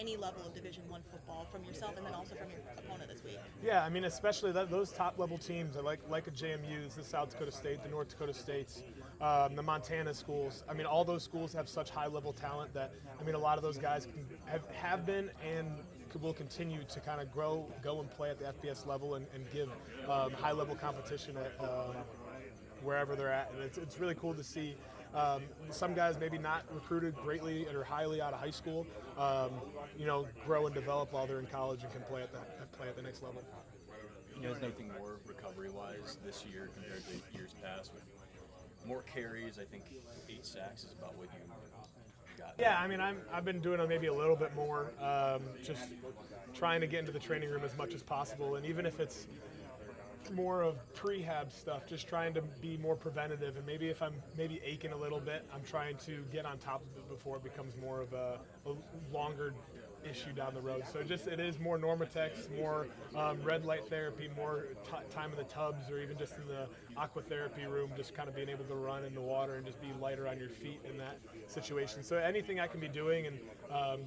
any level of Division I football from yourself and then also from your opponent this week? Yeah, I mean, especially those top-level teams, like a JMU's, the South Dakota State, the North Dakota States, the Montana schools. I mean, all those schools have such high-level talent that, I mean, a lot of those guys have been and will continue to kind of go and play at the FBS level and give high-level competition at wherever they're at. And it's really cool to see some guys maybe not recruited greatly or highly out of high school, grow and develop while they're in college and can play at the next level. Is anything more recovery-wise this year compared to years past with more carries? I think 8 sacks is about what you got. Yeah, I mean, I've been doing maybe a little bit more, just trying to get into the training room as much as possible, and even if it's more of prehab stuff, just trying to be more preventative, and maybe if I'm aching a little bit, I'm trying to get on top of it before it becomes more of a longer issue down the road. So it is more Normatex, more red light therapy, more time in the tubs, or even just in the aquatherapy room, just kind of being able to run in the water and just be lighter on your feet in that situation. So anything I can be doing and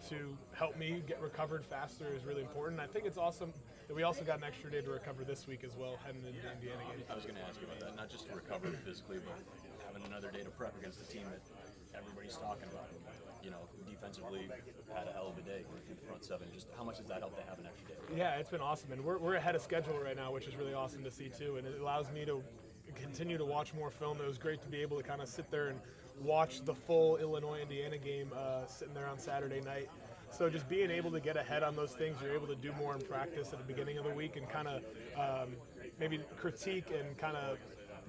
to help me get recovered faster is really important. I think it's awesome that we also got an extra day to recover this week as well, heading into the Indiana game. I was going to ask you about that, not just to recover physically, but having another day to prep against a team that everybody's talking about. Defensively had a hell of a day in the front seven. Just how much does that help to have an extra day? Yeah, it's been awesome, and we're ahead of schedule right now, which is really awesome to see too. And it allows me to continue to watch more film. It was great to be able to kind of sit there and watch the full Illinois-Indiana game sitting there on Saturday night. So just being able to get ahead on those things, you're able to do more in practice at the beginning of the week and kind of maybe critique and kind of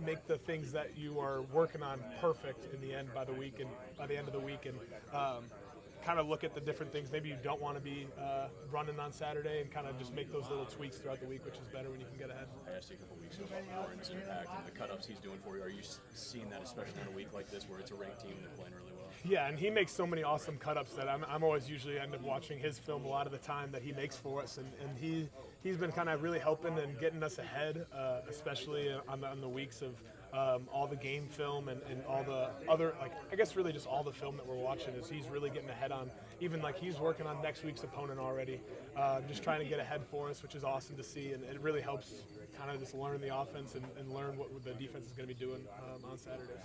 make the things that you are working on perfect in the end by the end of the week, and kind of look at the different things maybe you don't want to be running on Saturday, and kind of just make those little tweaks throughout the week, which is better when you can get ahead. I asked you a couple weeks ago about Warren's impact and the cut-ups he's doing for you. Are you seeing that, especially in a week like this where it's a ranked team and they're playing really well? Yeah, and he makes so many awesome cut-ups that I'm always usually end up watching his film a lot of the time that he makes for us, and he's been kind of really helping and getting us ahead, especially on the weeks of all the game film and all the other, I guess really just all the film that we're watching. Is he's really getting ahead on, even he's working on next week's opponent already, just trying to get ahead for us, which is awesome to see, and it really helps kind of just learn the offense and learn what the defense is going to be doing on Saturdays.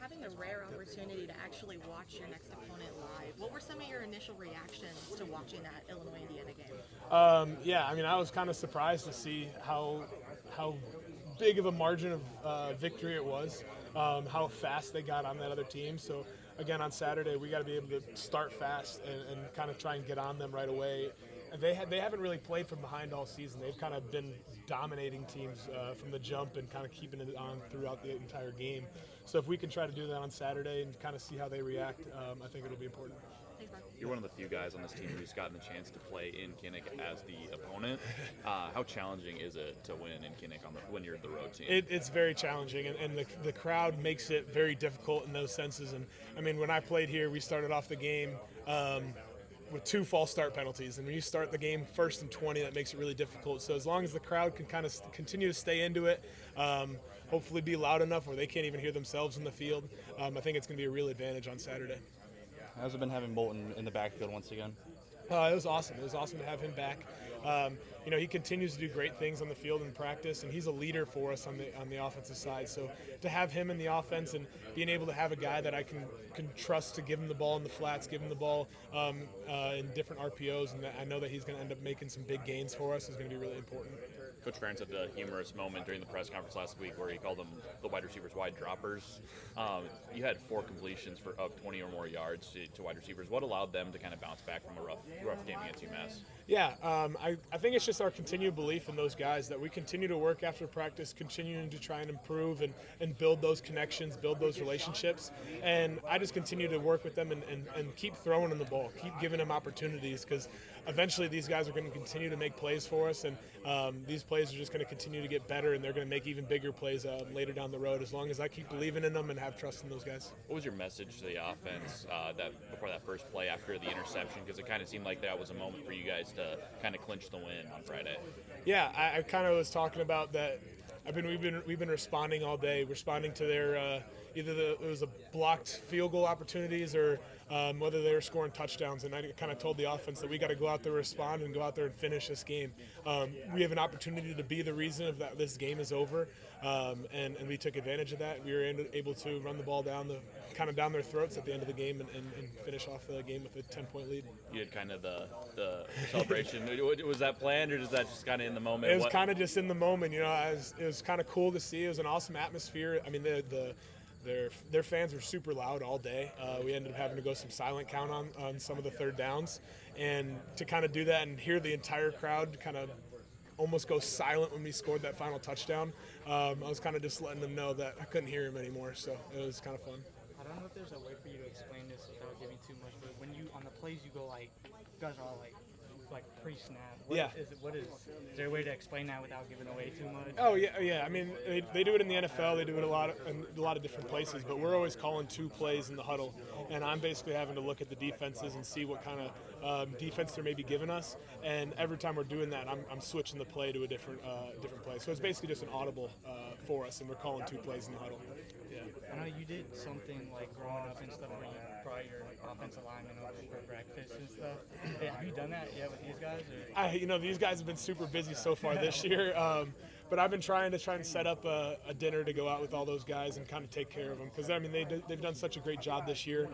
Having the rare opportunity to actually watch your next opponent live, what were some of your initial reactions to watching that Illinois-Indiana game? Yeah, I mean, I was kind of surprised to see how big of a margin of victory it was, how fast they got on that other team. So again, on Saturday, we got to be able to start fast and kind of try and get on them right away. They haven't really played from behind all season. They've kind of been dominating teams from the jump and kind of keeping it on throughout the entire game. So if we can try to do that on Saturday and kind of see how they react, I think it'll be important. You're one of the few guys on this team who's gotten the chance to play in Kinnick as the opponent. How challenging is it to win in Kinnick when you're the road team? It's very challenging, and the crowd makes it very difficult in those senses. And I mean, when I played here, we started off the game with 2 false start penalties, and when you start the game 1st and 20, that makes it really difficult. So as long as the crowd can kind of continue to stay into it, hopefully be loud enough where they can't even hear themselves in the field, I think it's going to be a real advantage on Saturday. How's it been having Bolton in the backfield once again? It was awesome. It was awesome to have him back. He continues to do great things on the field in practice, and he's a leader for us on the offensive side. So to have him in the offense and being able to have a guy that I can trust to give him the ball in the flats, give him the ball in different RPOs, and I know that he's going to end up making some big gains for us is going to be really important. Coach Ferentz had a humorous moment during the press conference last week where he called them the wide receivers wide droppers. You had 4 completions of 20 or more yards to wide receivers. What allowed them to kind of bounce back from a rough game against UMass? Yeah, I think it's just our continued belief in those guys that we continue to work after practice, continuing to try and improve and build those connections, build those relationships. And I just continue to work with them and keep throwing them the ball, keep giving them opportunities, because eventually these guys are going to continue to make plays for us, and these plays are just going to continue to get better, and they're going to make even bigger plays later down the road as long as I keep believing in them and have trust in those guys. What was your message to the offense before that first play after the interception? Because it kind of seemed like that was a moment for you guys to kind of clinch the win on Friday. Yeah, I kind of was talking about that. We've been responding all day, responding to their it was a blocked field goal opportunities or whether they were scoring touchdowns. And I kind of told the offense that we got to go out there, respond, and go out there and finish this game. We have an opportunity to be the reason of that this game is over, and we took advantage of that. We were able to run the ball down their throats at the end of the game and finish off the game with a 10-point lead. You had kind of the celebration. Was that planned, or is that just kind of in the moment? It was kind of just in the moment, you know. It was kind of cool to see. It was an awesome atmosphere. I mean, their fans were super loud all day. We ended up having to go some silent count on some of the third downs, and to kind of do that and hear the entire crowd kind of almost go silent when we scored that final touchdown. I was kind of just letting them know that I couldn't hear him anymore, so it was kind of fun. I don't know if there's a way for you to explain this without giving too much, but when you on the plays you go like, you guys are all like pre-snap. Yeah. Is there a way to explain that without giving away too much? Oh yeah. I mean, they do it in the NFL. They do it in a lot of different places. But we're always calling 2 plays in the huddle, and I'm basically having to look at the defenses and see what kind of defense they're maybe giving us. And every time we're doing that, I'm switching the play to a different play. So it's basically just an audible for us, and we're calling 2 plays in the huddle. Yeah. I know you did something like growing up and stuff where you brought your offensive lineman over for breakfast and stuff. Have you done that yet with these guys? Or? These guys have been super busy so far this year. But I've been trying and set up a dinner to go out with all those guys and kind of take care of them, because I mean they've done such a great job this year.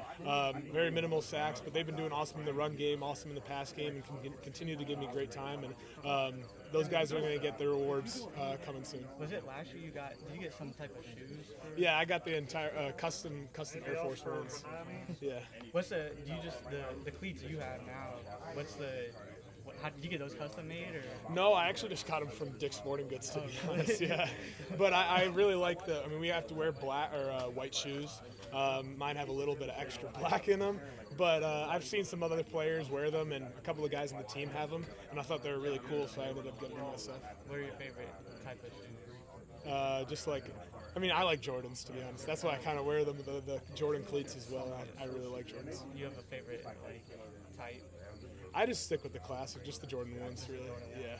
Very minimal sacks, but they've been doing awesome in the run game, awesome in the pass game, and can continue to give me great time. And those guys are going to get their rewards coming soon. Was it last year did you get some type of shoes? Yeah, I got the entire custom Air Force ones. Yeah. What's the cleats you have now? How did you get those custom made, or? No, I actually just got them from Dick's Sporting Goods, to be honest. Yeah, but I really like I mean, we have to wear black or white shoes. Mine have a little bit of extra black in them, but I've seen some other players wear them, and a couple of guys on the team have them, and I thought they were really cool, so I ended up getting them myself. What are your favorite type of shoes? I like Jordans, to be honest. That's why I kind of wear them, the Jordan cleats as well. I really like Jordans. You have a favorite type? I just stick with the classic, just the Jordan ones, really. Yeah.